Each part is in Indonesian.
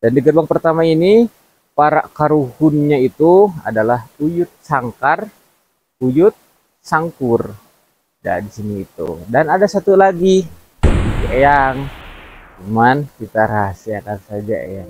Dan di gerbang pertama ini para karuhunnya itu adalah Uyut Sangkar, Uyut Sangkur. Dan di sini itu. Dan ada satu lagi, Eyang. Cuman kita rahasiakan saja Eyang.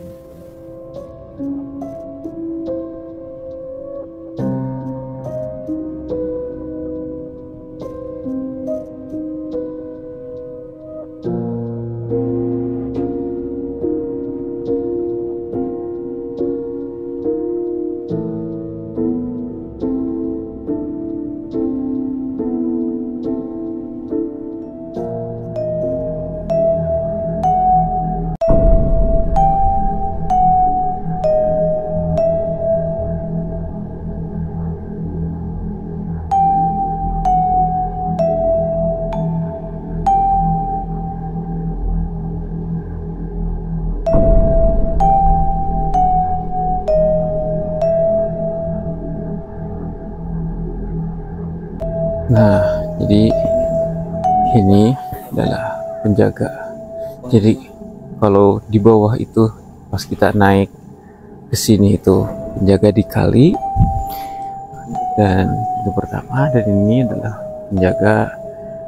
Nah, jadi ini adalah penjaga. Jadi kalau di bawah itu pas kita naik ke sini itu penjaga di kali, dan itu pertama. Dan ini adalah penjaga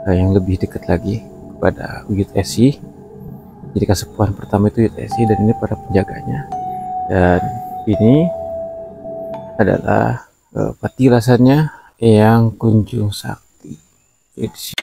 yang lebih dekat lagi kepada Uyut Esi. Jadi kasepuhan pertama itu Uyut Esi, dan ini para penjaganya. Dan ini adalah patilasannya Eyang Kunjung Sakti. Jadi,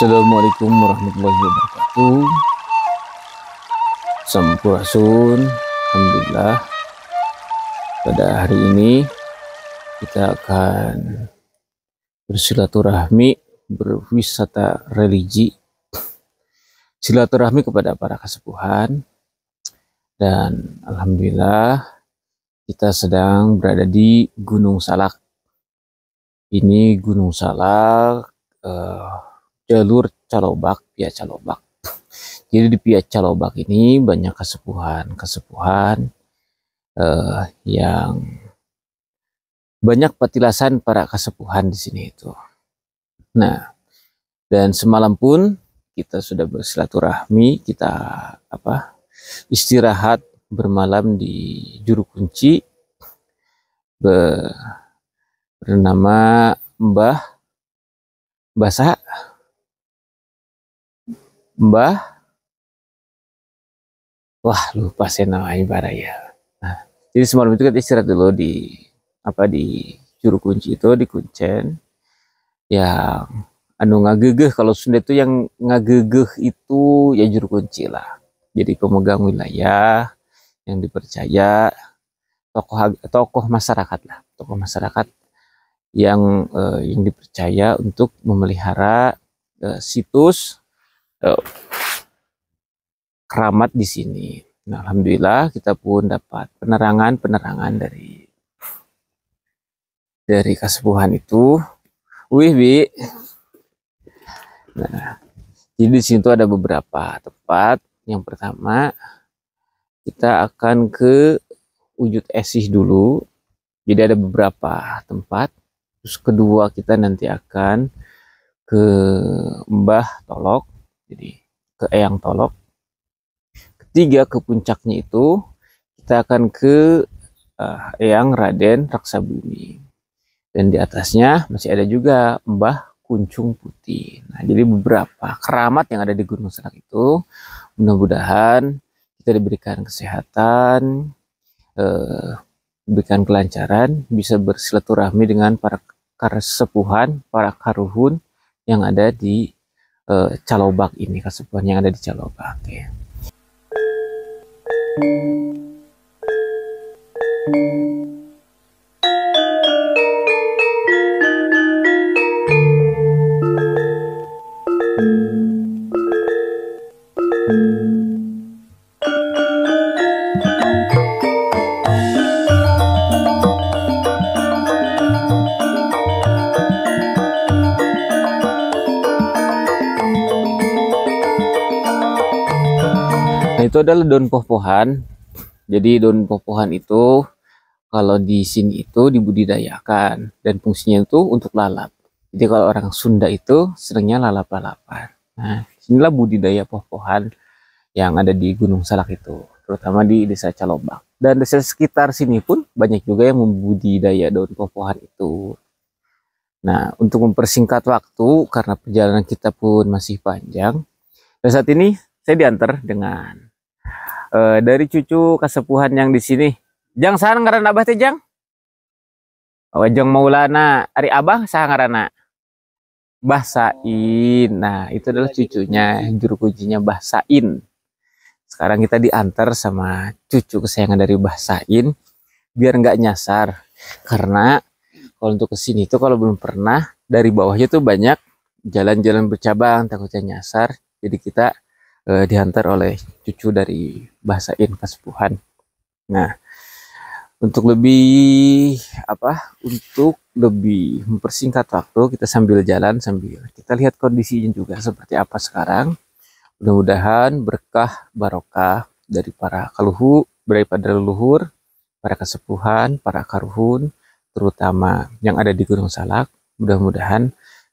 Assalamualaikum warahmatullahi wabarakatuh. Sampurasun. Alhamdulillah, pada hari ini kita akan bersilaturahmi, berwisata religi, silaturahmi kepada para kasepuhan. Dan alhamdulillah kita sedang berada di Gunung Salak. Ini Gunung Salak, jalur Calobak, via Calobak. Jadi di via Calobak ini banyak kasepuhan yang banyak petilasan para kasepuhan di sini itu. Nah, dan semalam pun kita sudah bersilaturahmi, kita istirahat bermalam di Juru Kunci bernama Mbah Basa, wah lupa saya namanya baraya. Nah, jadi semalam itu kita istirahat dulu di Juru Kunci itu, di Kuncen. Yang anu ngagegeh, kalau Sunda itu yang ngagegeh itu ya Juru Kunci lah. Jadi pemegang wilayah yang dipercaya, tokoh masyarakat lah, tokoh masyarakat yang dipercaya untuk memelihara situs keramat di sini. Nah, alhamdulillah kita pun dapat penerangan dari kasepuhan itu. Wih, Bi. Nah, jadi di sini tuh ada beberapa tempat. Yang pertama, kita akan ke Uyut Esih dulu. Jadi ada beberapa tempat. Terus kedua, kita nanti akan ke Mbah Tolok, jadi ke Eyang Tolok. Ketiga, ke puncaknya itu kita akan ke Eyang Raden Raksabumi. Dan di atasnya masih ada juga Mbah Kuncung Putih. Nah, jadi beberapa keramat yang ada di Gunung Salak itu, mudah-mudahan kita diberikan kesehatan, diberikan kelancaran, bisa bersilaturahmi dengan para kasepuhan, para karuhun yang ada di Calobak ini, kasepuhan yang ada di Calobak ya. Nah, itu adalah daun pohon. Jadi daun pohon itu kalau di sini itu dibudidayakan dan fungsinya itu untuk lalap. Jadi kalau orang Sunda itu seringnya lalap-lalapan. Nah, inilah budidaya pohon yang ada di Gunung Salak itu, terutama di Desa Calobak. Dan desa sekitar sini pun banyak juga yang membudidaya daun pohon itu. Nah, untuk mempersingkat waktu karena perjalanan kita pun masih panjang, dan saat ini saya diantar dengan dari cucu kasepuhan yang di sini. Jang saha ngaranna abah teh Jang? Oh, Jang Maulana, ari abah saha ngaranna? Mbah Sain. Nah, itu adalah cucunya, juru kuncinya Mbah Sain. Sekarang kita diantar sama cucu kesayangan dari Mbah Sain biar nggak nyasar. Karena kalau untuk kesini itu kalau belum pernah, dari bawahnya tuh banyak jalan-jalan bercabang, takutnya nyasar. Jadi kita diantar oleh cucu dari Mbah Sain kasepuhan. Nah, untuk lebih mempersingkat waktu, kita sambil jalan sambil kita lihat kondisinya juga seperti apa sekarang. Mudah-mudahan berkah barokah dari para leluhur, para kasepuhan, para karuhun, terutama yang ada di Gunung Salak. Mudah-mudahan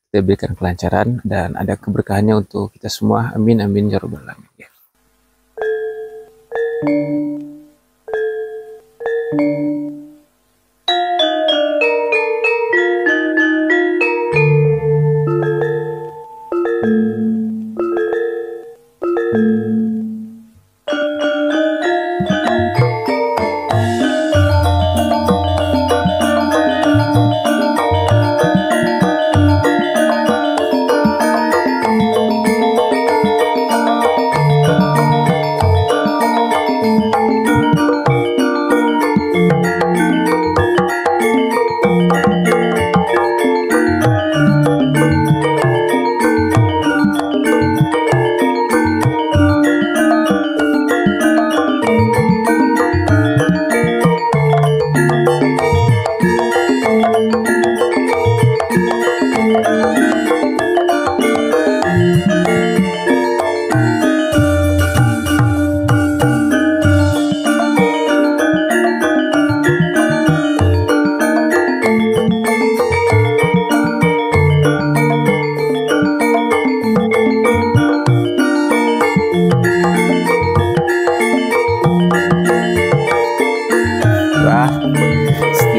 kita berikan kelancaran dan ada keberkahannya untuk kita semua. Amin amin ya rabbal alamin. Ya.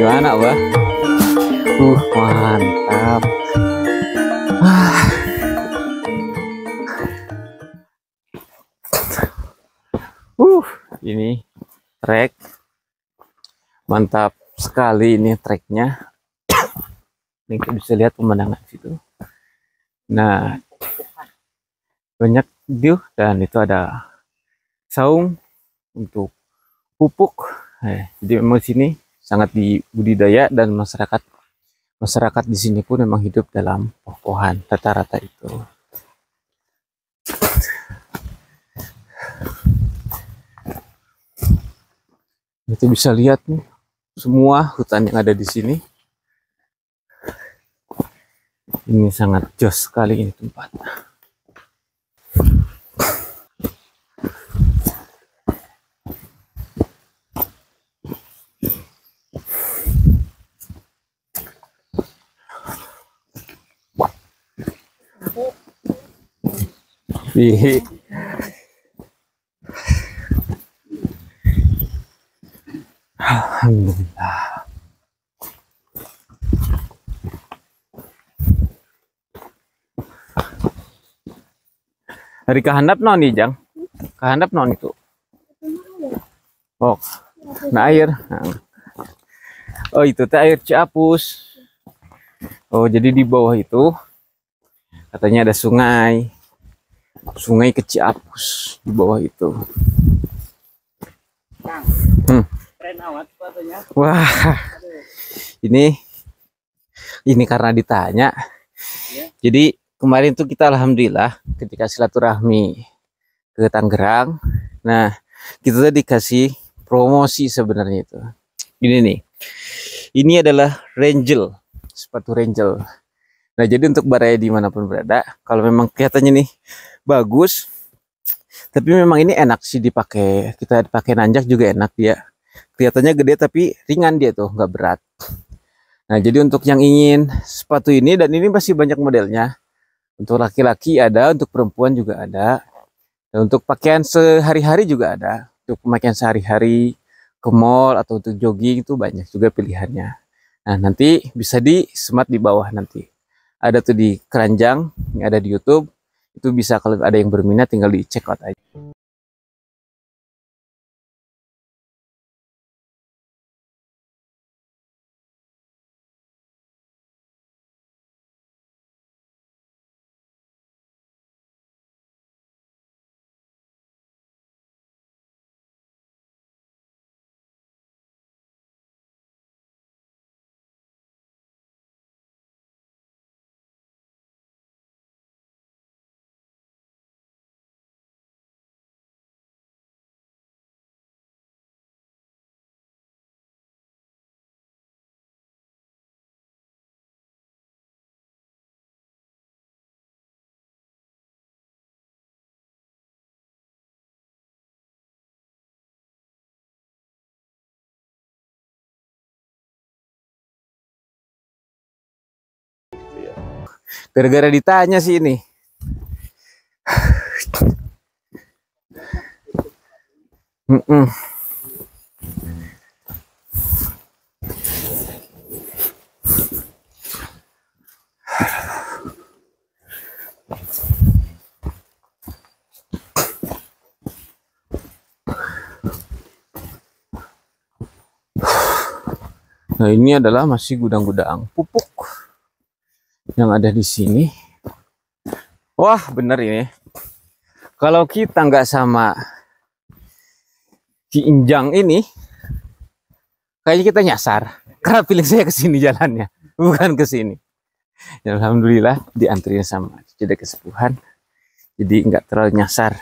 Gimana, Abah? Mantap. Ini trek. Mantap sekali ini treknya. Ini kita bisa lihat pemandangan situ. Nah, banyak view dan itu ada saung untuk pupuk. Jadi memang sini sangat dibudidaya dan masyarakat di sini pun memang hidup dalam pohon rata-rata itu. Kita bisa lihat nih semua hutan yang ada di sini. Ini sangat jos sekali ini tempat. Alhamdulillah. Hari kahandap non nih Jang? Kahandap non itu? Oh, nah air. Oh itu teh air Ciapus. Oh jadi di bawah itu katanya ada sungai ke Ciapus di bawah itu. keren amat sepatunya. Wah, ini karena ditanya. Ya. Jadi kemarin tuh kita alhamdulillah ketika silaturahmi ke Tangerang. Nah, kita tuh dikasih promosi sebenarnya itu. Ini nih. Ini adalah Rangel, sepatu Rangel. Nah, jadi untuk Baraya dimanapun berada, kalau memang kelihatannya nih bagus, tapi memang ini enak sih dipakai. Kita pakai nanjak juga enak dia. Kelihatannya gede tapi ringan dia tuh, nggak berat. Nah, jadi untuk yang ingin sepatu ini, dan ini masih banyak modelnya. Untuk laki-laki ada, untuk perempuan juga ada. Dan untuk pakaian sehari-hari juga ada. Untuk pemakaian sehari-hari, ke mall atau untuk jogging itu banyak juga pilihannya. Nah, nanti bisa di-semat di bawah nanti. Ada tuh di keranjang, yang ada di YouTube. Itu bisa kalau ada yang berminat tinggal di check out aja. Gara-gara ditanya sih ini. Nah, ini adalah masih gudang-gudang pupuk yang ada di sini. Wah, bener ini. Kalau kita nggak sama Ki Injang ini, kayaknya kita nyasar. Karena pilih saya ke sini jalannya, bukan ke sini. Ya, alhamdulillah dianterin sama sudah kesepuhan, jadi nggak terlalu nyasar.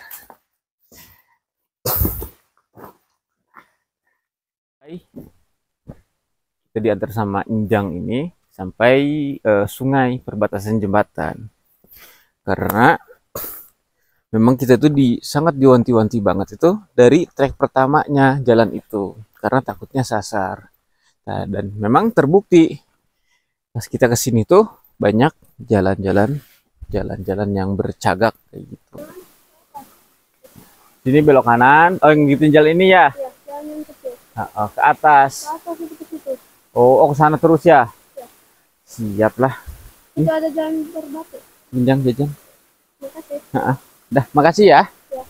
Kita diantar sama Injang ini sampai sungai perbatasan jembatan. Karena memang kita tuh sangat diwanti-wanti banget itu dari trek pertamanya jalan itu, karena takutnya sasar. Nah, dan memang terbukti pas kita kesini tuh banyak jalan-jalan yang bercagak kayak gitu. Sini belok kanan. Oh, yang gitu jalan ini ya? Ya, jalan yang kecil. Oh, ke atas. Ke atas itu ke situ. Oh, ke sana terus ya? Ya. Siap lah. Itu ada jalan berbatu. Injang jajan. Makasih. Dah, makasih ya. Ya.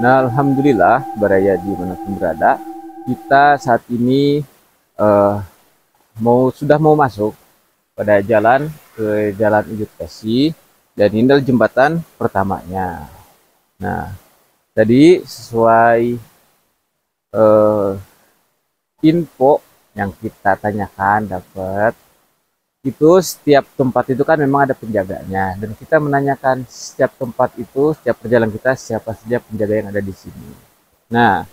Nah, alhamdulillah Baraya dimanapun berada, kita saat ini sudah mau masuk pada jalan ke Jalan Ujut Esi, dan ini adalah jembatan pertamanya. Nah, tadi sesuai info yang kita tanyakan dapat, itu setiap tempat itu kan memang ada penjaganya, dan kita menanyakan setiap tempat itu, setiap perjalanan kita siapa saja penjaga yang ada di sini. Nah,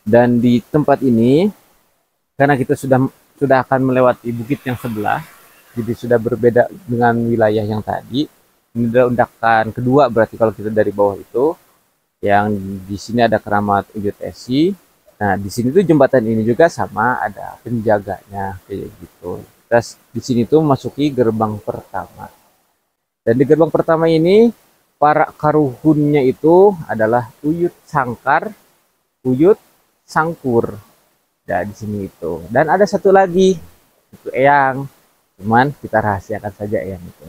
dan di tempat ini karena kita sudah akan melewati bukit yang sebelah, jadi sudah berbeda dengan wilayah yang tadi. Ini adalah undakan kedua berarti kalau kita dari bawah itu, yang di sini ada Keramat Ujut Esi. Nah, di sini tuh jembatan ini juga sama ada penjaganya kayak gitu. Terus di sini tuh masuki gerbang pertama. Dan di gerbang pertama ini para karuhunnya itu adalah Uyut Sangkar, Uyut Sangkur. Nah, di sini itu. Dan ada satu lagi, itu Eyang. Cuman kita rahasiakan saja Eyang itu.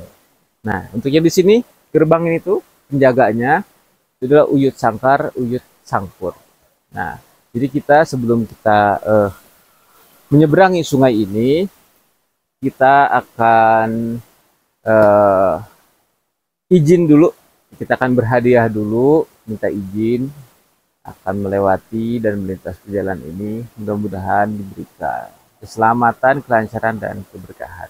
Nah, untuknya di sini gerbang ini tuh penjaganya itu adalah Uyut Sangkar, Uyut Sangkur. Nah, jadi kita sebelum kita menyeberangi sungai ini, kita akan izin dulu. Kita akan berhadiah dulu, minta izin akan melewati dan melintas di jalan ini. Mudah-mudahan diberikan keselamatan, kelancaran, dan keberkahan.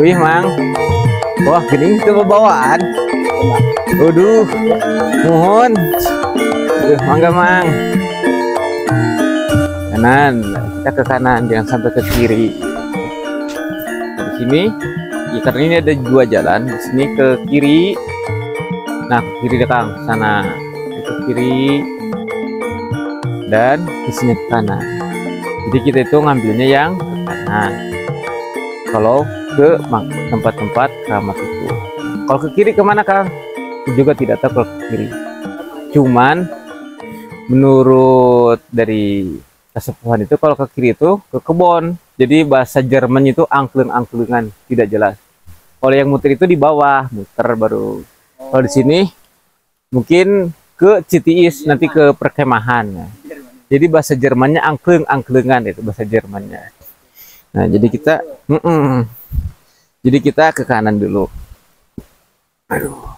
Wih, Mang. Wah, gini itu bawaan. Waduh, mohon. Mangga, Mang. Kanan, kita ke kanan, jangan sampai ke kiri. Di sini, ya karena ini ada dua jalan. Di sini ke kiri. Nah, ke kiri deh, Kang. Sana, itu kiri. Dan di sini ke kanan. Jadi kita itu ngambilnya yang ke kanan. Kalau ke tempat-tempat keramat itu. Kalau ke kiri kemana, Kang? Juga tidak tahu kalau ke kiri. Cuman menurut dari kesepuhan itu kalau ke kiri itu ke kebon. Jadi bahasa Jerman itu angklung-angklungan, tidak jelas. Kalau yang muter itu di bawah, muter baru. Kalau di sini mungkin ke Citiis, nanti ke perkemahan. Jadi bahasa Jermannya angklung-angklungan, itu bahasa Jermannya. Nah, jadi kita jadi kita ke kanan dulu. Aduh.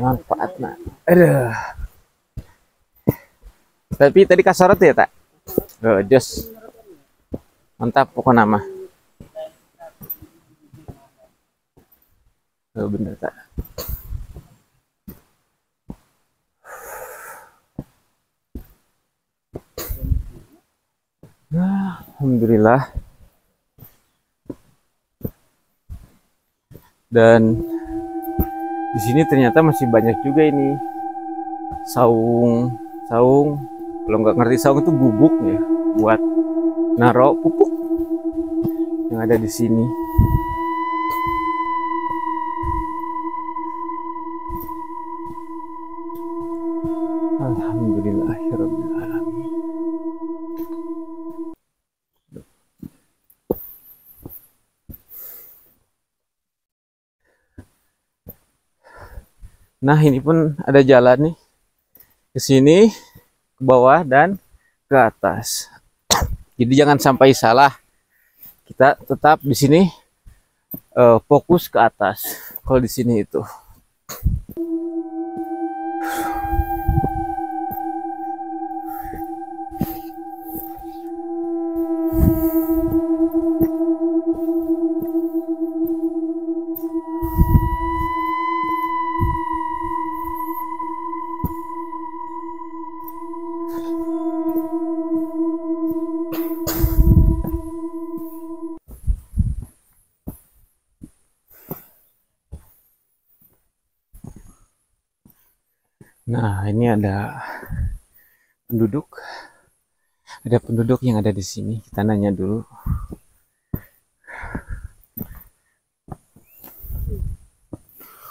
Manfaat, nah. Aduh. Tapi tadi kasorot ya, tak? Oh, just. Mantap pokoknya mah. Oh, bener, tak? Nah, alhamdulillah. Dan di sini ternyata masih banyak juga ini saung. Kalau nggak ngerti saung itu bubuk ya, buat naruh pupuk yang ada di sini. Alhamdulillahirabbil alamin. Nah, ini pun ada jalan nih ke sini, ke bawah dan ke atas. Jadi jangan sampai salah. Kita tetap di sini fokus ke atas. Kalau di sini itu. Nah, ini ada penduduk. Ada penduduk yang ada di sini. Kita nanya dulu.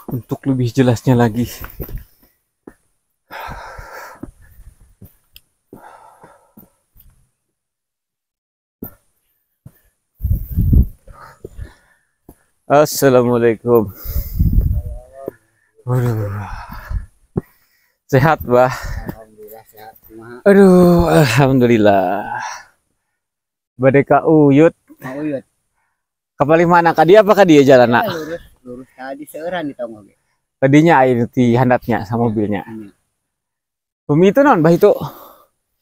Untuk lebih jelasnya lagi. Assalamualaikum. Waduh, sehat, Bah. Alhamdulillah sehat kumaha. Aduh, alhamdulillah. Bade ka Uyut. Mau Uyut. Kapal mana ka dia apa ka dia jalan nak? Lurus tadi seueuran di tong oge. Tadinya air di handatnya sama mobilnya. Iya. Bumi itu non bah itu.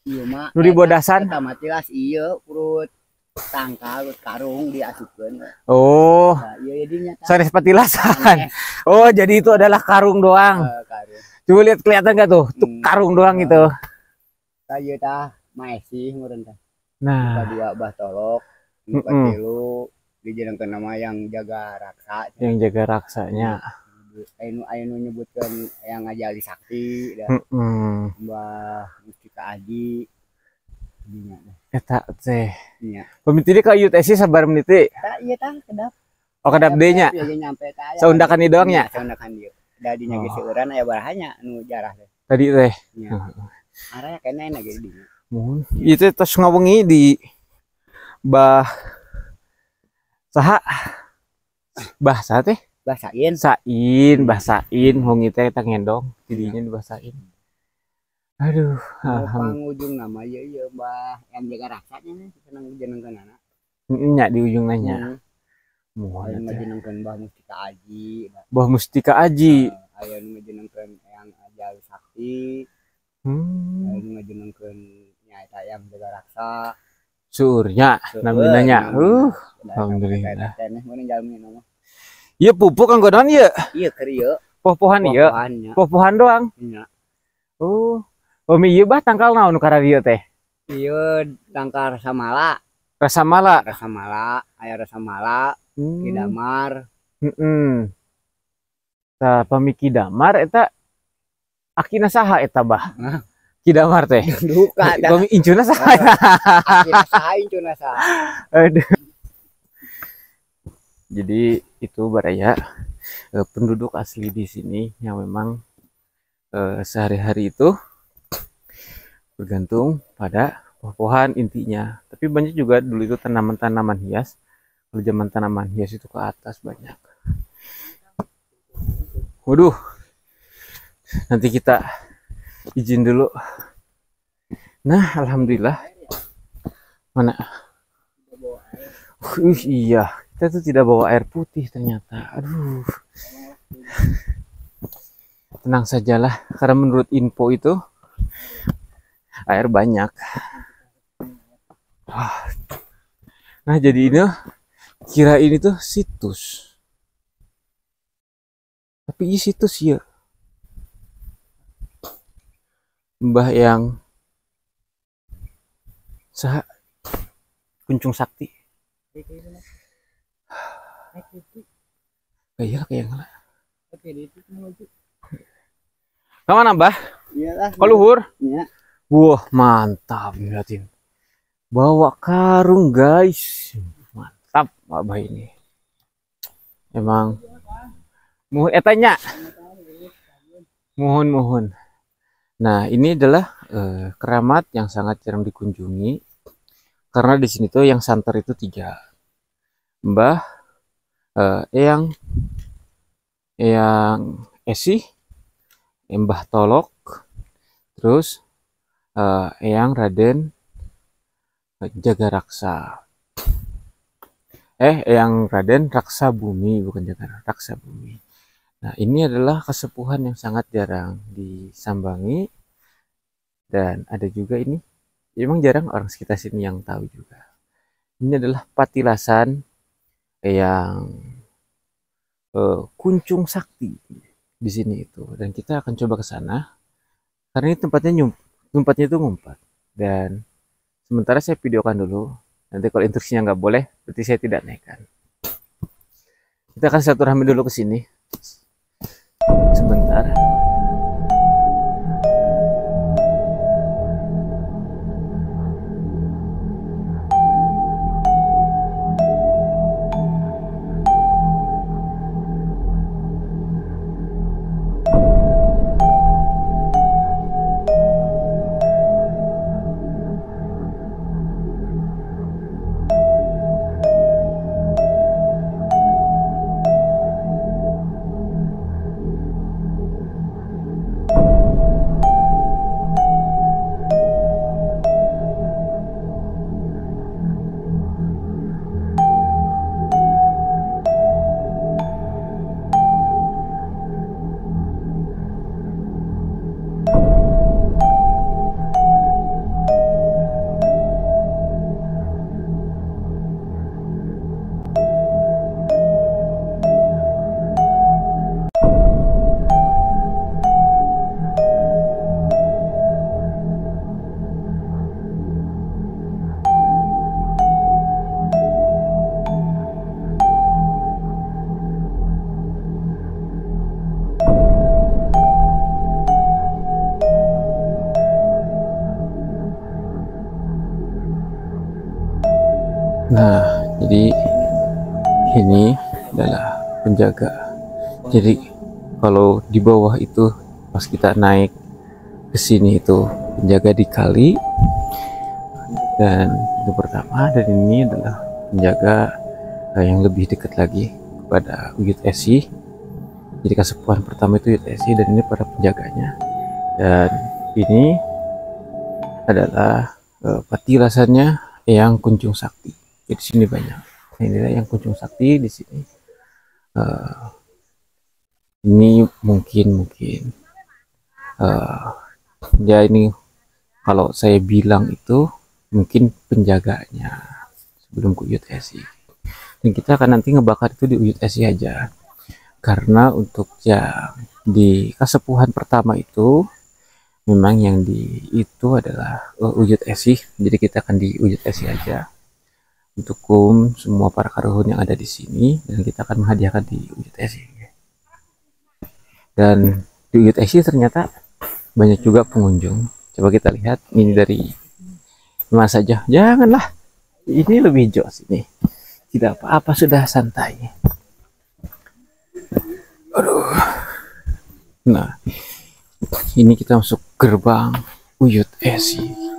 Ieu mah Nu di bodasan. eta mah jelas ieu urut tangkal urut karung diasupkeun. Oh, Nah, ieu dinya tah. sanes patilasan. Oh, jadi itu adalah karung doang. Karung. Coba lihat kelihatan gak tuh? Tuh karung doang itu. Tah ieu tah maesih meureun tah. Nah, Dua bah tolok, nu katilu dijenengkeun nama yang jaga raksa. yang jaga raksanya. Anu nyebutkeun yang ngajali sakti da. Mbah Mustika Aji. Dinya teh. Eta teh. Nya. Pemiti ka Uyut esi sabar menit teh. Tah ieu tah kedap. Oh, kadap deui nya. Ieu nyampe ka aya. Saundakan ieu doang nya. Saundakan dieu. Da dinya ge seueuran aya barahanya nu jarah teh. Tadi teh. Nya. Araya keneh na ge dinya. Mohon. Itu tos ngawengi di bah saha? Bah saha teh? Basain. Basain, hongi teh eta ngendong, tidinya dibasain. Aduh, Pangujung nama ieu Mbah yang jaga raksanya nih seneng jenengkeunana. nya di ujung nanya. Aya Mohon nu teh. jenengkeun Mbah Mustika Aji. Bah Mustika Aji. Aya nu jenengkeun yang ajali sakti. Aya nu jenengkeun nyaeta yang jaga raksa. Surnya naminanya. Alhamdulillah. Keneh mun jalmi nama. Ieu pupuk kanggo naon ieu? Ieu keur ieu. Poh-pohan ieu. Poh-pohan doang. Nya. Oh. Umi ieu bah tangkal naon nu kara dieu teh? Ieu tangkal rasamala. Rasamala. Aya rasamala, Kidamar. Tah pami Kidamar eta akina saha eta bah? Kidamar teh. Duka dah. Pami incuna saha? Akina saha incuna saha. Aduh. Jadi itu baraya penduduk asli di sini yang memang sehari-hari itu bergantung pada pohon intinya. Tapi banyak juga dulu itu tanaman-tanaman hias. Kalau zaman tanaman hias itu ke atas banyak. Waduh, nanti kita izin dulu. Nah, alhamdulillah. Mana? Iya. Kita tuh tidak bawa air putih ternyata. Aduh. Tenang sajalah, karena menurut info itu air banyak. Nah, jadi ini kira ini tuh situs. Tapi ini situs ya. Mbah yang sah Kuncung Sakti. Kayak lah. Kemana Mbah? Iyalah. Ke luhur? Iya. Wah mantap liatin. Bawa karung guys. Mantap Mbah ini. Emang. Mohon etanya. Mohon. Nah ini adalah keramat yang sangat jarang dikunjungi. Karena di sini tuh yang santer itu 3. Mbah, Eyang Esi, Mbah Tolok, terus Eyang Raden Jaga Raksa. Eyang Raden Raksa Bumi, bukan Jaga Raksa Bumi. Nah ini adalah kesepuhan yang sangat jarang disambangi. Dan ada juga ini, emang jarang orang sekitar sini yang tahu juga. Ini adalah patilasan yang Kuncung Sakti di sini itu, dan kita akan coba ke sana karena ini tempatnya itu ngumpat. Dan sementara saya videokan dulu, nanti kalau instruksinya nggak boleh berarti saya tidak naikkan. Kita akan silaturahmi dulu ke sini sebentar. Nah, jadi ini adalah penjaga. Jadi kalau di bawah itu pas kita naik ke sini itu penjaga di kali, dan itu pertama. Dan ini adalah penjaga yang lebih dekat lagi kepada Uyut Esi. Jadi kasepuhan pertama itu Uyut Esi, dan ini para penjaganya. Dan ini adalah patilasannya yang Kunjung Sakti. Jadi sini banyak. Nah, inilah yang Kunjung Sakti di sini. Ini mungkin ya ini kalau saya bilang itu mungkin penjaganya sebelum ke Uyut Esi. Dan kita akan nanti ngebakar itu di Uyut Esi aja, karena untuk yang di kasepuhan pertama itu memang yang di itu adalah Uyut Esi. Jadi kita akan di Uyut Esi aja untuk semua para karuhun yang ada di sini, dan kita akan menghadiahkan di Uyut Esi. Dan di Uyut Esi ternyata banyak juga pengunjung. Coba kita lihat ini dari mana saja. Janganlah, ini lebih jos ini. Tidak apa-apa, sudah santai. Aduh. Nah, ini kita masuk gerbang Uyut Esi.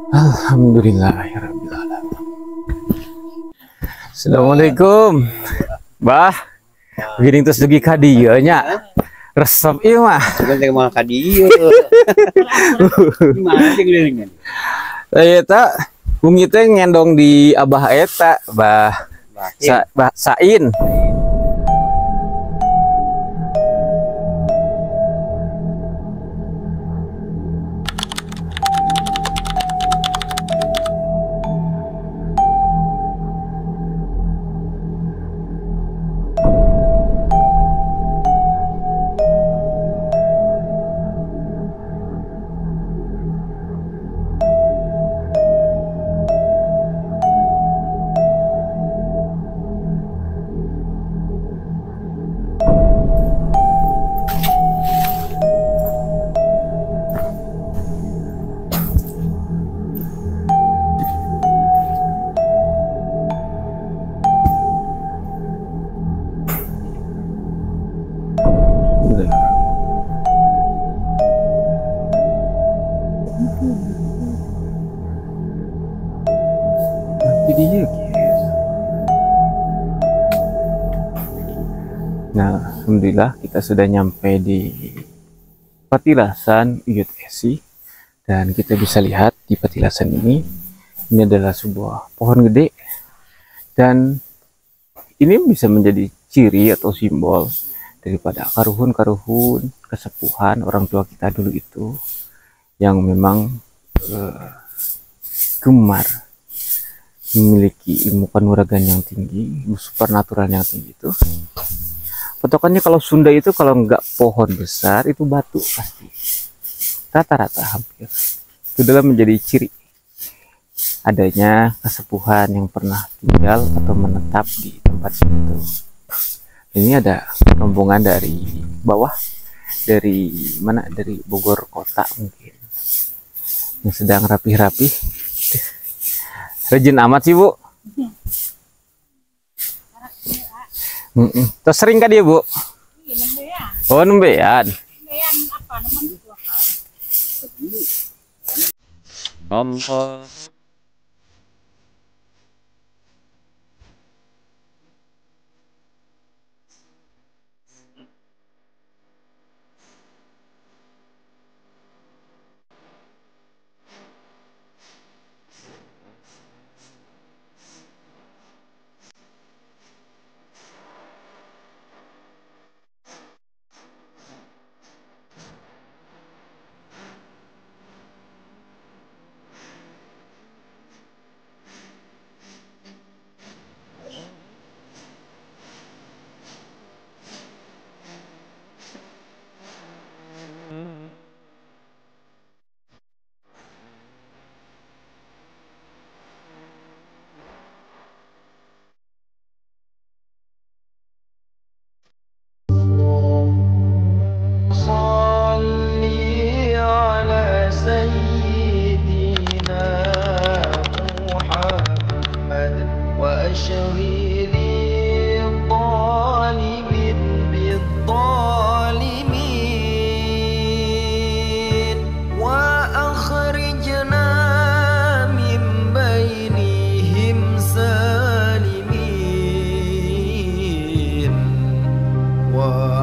Alhamdulillahirrahmanirrahim. Assalamualaikum. Bah, giring terus dugi ka dieu nya. Resep ieu mah. Bukan teh mau ka dieu. Gimana sih ngelilingan? Eta bumi teh ngendong di abah eta, bah. Sain. Dia, guys. Nah, alhamdulillah kita sudah nyampe di Patilasan Uyut Esi, dan kita bisa lihat di Patilasan ini adalah sebuah pohon gede, dan ini bisa menjadi ciri atau simbol daripada karuhun-karuhun kesepuhan orang tua kita dulu itu yang memang gemar memiliki ilmu kanuragan yang tinggi, ilmu supernatural yang tinggi itu. Patokannya kalau Sunda itu kalau nggak pohon besar itu batu pasti. Rata-rata hampir. Itu adalah menjadi ciri adanya kesepuhan yang pernah tinggal atau menetap di tempat itu. Ini ada rombongan dari bawah, dari mana? Dari Bogor kota mungkin, yang sedang rapih-rapih. Rajin amat sih, Bu. Terus sering kan dia, Bu? Oh, nembean. Ampun. Allah.